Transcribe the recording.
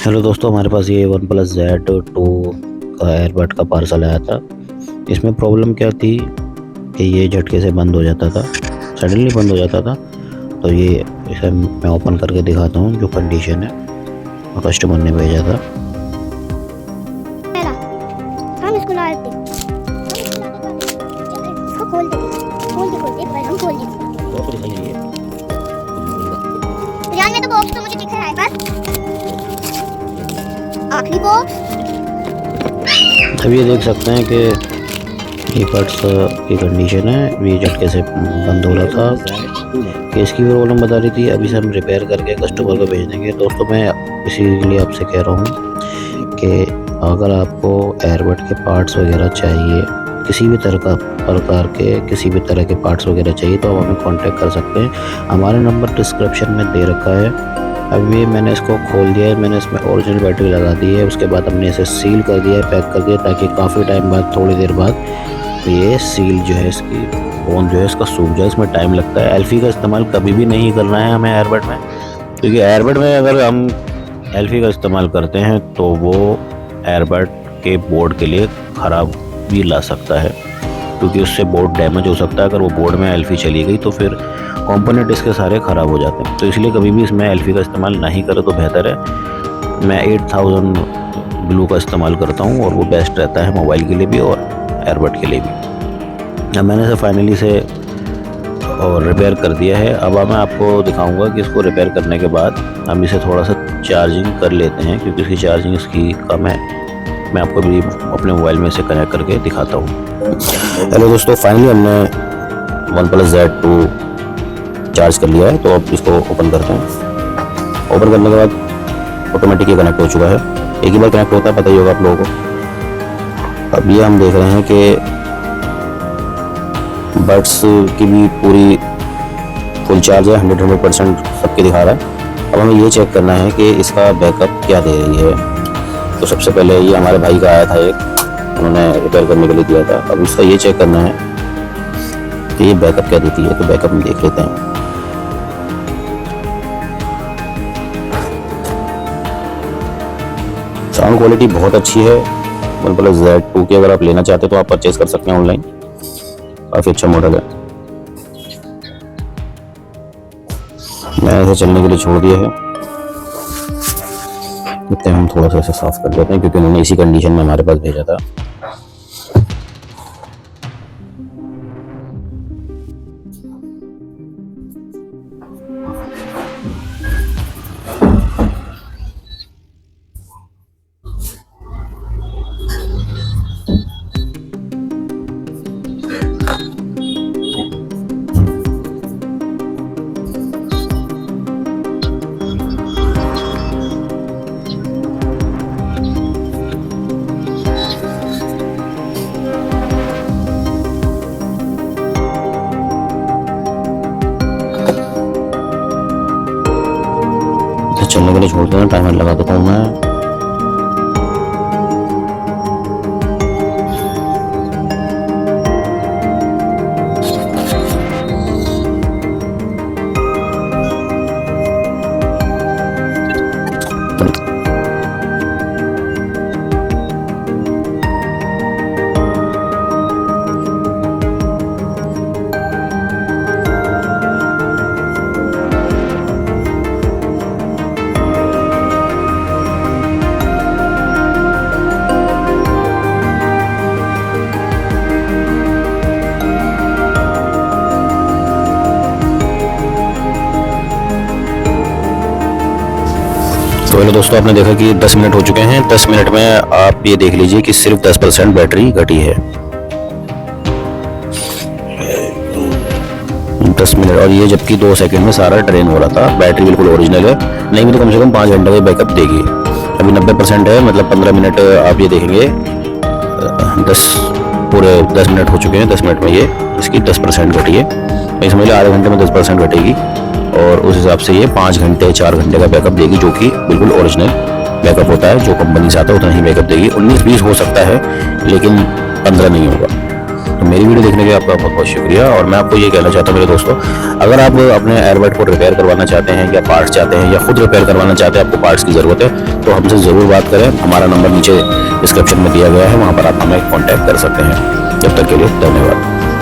Hello दोस्तों, हमारे पास ये वन प्लस Z2 का एयरबड का पार्सल आया था। इसमें प्रॉब्लम क्या थी कि ये झटके से बंद हो जाता था, सडनली बंद हो जाता था। तो ये इसे मैं ओपन करके दिखाता हूँ जो कंडीशन है और कस्टमर ने भेजा था। हम इसको ला देते इसको खोल दे एक बार हम खोल देंगे। यार मैं तो बॉक्स तो मुझे दिख रहा है बस आखिरी बॉक्स। अब ये देख सकते हैं कि ये पार्ट्स की कंडीशन है, ये झटके से बंद हो रहा था कि इसकी प्रॉब्लम बता रही थी। अभी से हम रिपेयर करके कस्टमर को भेज देंगे। दोस्तों मैं इसीलिए आपसे कह रहा हूँ कि अगर आपको एयरबड के पार्ट्स वगैरह चाहिए, किसी भी तरह का प्रकार के किसी भी तरह के पार्ट्स वगैरह चाहिए तो आप हमें कांटेक्ट कर सकते हैं। हमारा नंबर डिस्क्रिप्शन में दे रखा है। अब ये मैंने इसको खोल दिया है, मैंने इसमें ओरिजिनल बैटरी लगा दी है। उसके बाद हमने इसे सील कर दिया है, पैक कर दिया, ताकि काफ़ी टाइम बाद, थोड़ी देर बाद ये सील जो है इसकी फोन जो है इसका सूख जाए। इसमें टाइम लगता है। एल्फी का इस्तेमाल कभी भी नहीं करना है हमें एयरबड में, क्योंकि एयरबड में अगर हम एल्फी का इस्तेमाल करते हैं तो वो एयरबड के बोर्ड के लिए ख़राब भी ला सकता है, क्योंकि उससे बोर्ड डैमेज हो सकता है। अगर वो बोर्ड में एल्फी चली गई तो फिर कंपोनेंट इसके सारे ख़राब हो जाते हैं। तो इसलिए कभी भी इसमें एल्फी का इस्तेमाल नहीं करें तो बेहतर है। मैं 8000 ब्लू का इस्तेमाल करता हूँ और वो बेस्ट रहता है मोबाइल के लिए भी और एयरबड के लिए भी। अब मैंने इसे फाइनली से और रिपेयर कर दिया है। अब मैं आपको दिखाऊंगा कि इसको रिपेयर करने के बाद हम इसे थोड़ा सा चार्जिंग कर लेते हैं, क्योंकि इसकी चार्जिंग इसकी कम है। मैं आपको भी अपने मोबाइल में इसे कनेक्ट करके दिखाता हूँ। हेलो दोस्तों, फाइनली हमने वन प्लस Z2 चार्ज कर लिया है। तो अब इसको ओपन करते हैं। ओपन करने के बाद ऑटोमेटिक ये कनेक्ट हो चुका है। एक ही बार कनेक्ट होता है, पता ही होगा आप लोगों को। अब ये हम देख रहे हैं कि बड्स की भी पूरी फुल चार्ज है, 100% सबके दिखा रहा है। अब हमें ये चेक करना है कि इसका बैकअप क्या दे रही है। तो सबसे पहले ये हमारे भाई का आया था एक, उन्होंने रिपेयर करने के लिए दिया था। अब इसका ये चेक करना है कि ये बैकअप क्या देती है। तो बैकअप हम देख लेते हैं। साउंड क्वालिटी बहुत अच्छी है वन प्लस Z2 की। अगर आप लेना चाहते तो आप परचेज कर सकते हैं ऑनलाइन, काफ़ी अच्छा मॉडल है। मैंने इसे चलने के लिए छोड़ दिया है। इतने हम थोड़ा सा इसे साफ कर देते हैं, क्योंकि उन्होंने इसी कंडीशन में हमारे पास भेजा था। चलने के लिए छोड़ देना, टाइमर लगा देता हूँ मैं। तो हेलो दोस्तों, आपने देखा कि 10 मिनट हो चुके हैं। 10 मिनट में आप ये देख लीजिए कि सिर्फ 10% बैटरी घटी है। 10 मिनट, और ये जबकि 2 सेकंड में सारा ड्रेन हो रहा था। बैटरी बिल्कुल ओरिजिनल है, नहीं भी तो कम से कम 5 घंटे का बैकअप देगी। अभी 90% है, मतलब 15 मिनट आप ये देखेंगे। 10 मिनट हो चुके हैं। 10 मिनट में ये इसकी 10% घटी है। मैं समझ लो आधे घंटे में 10% घटेगी, और उस हिसाब से ये 5 घंटे 4 घंटे का बैकअप देगी, जो कि बिल्कुल ओरिजिनल बैकअप होता है। जो कंपनी से आता है उतना ही बैकअप देगी। 19-20 हो सकता है, लेकिन 15 नहीं होगा। तो मेरी वीडियो देखने के लिए आपका बहुत बहुत शुक्रिया। और मैं आपको ये कहना चाहता हूँ मेरे दोस्तों, अगर आप अपने एयरबड को रिपेयर करवाना चाहते हैं या पार्ट्स चाहते हैं या खुद रिपेयर करवाना चाहते हैं, आपको पार्ट्स की ज़रूरत है, तो हमसे ज़रूर बात करें। हमारा नंबर नीचे डिस्क्रिप्शन में दिया गया है, वहाँ पर आप हमें कॉन्टैक्ट कर सकते हैं। जब तक के लिए धन्यवाद।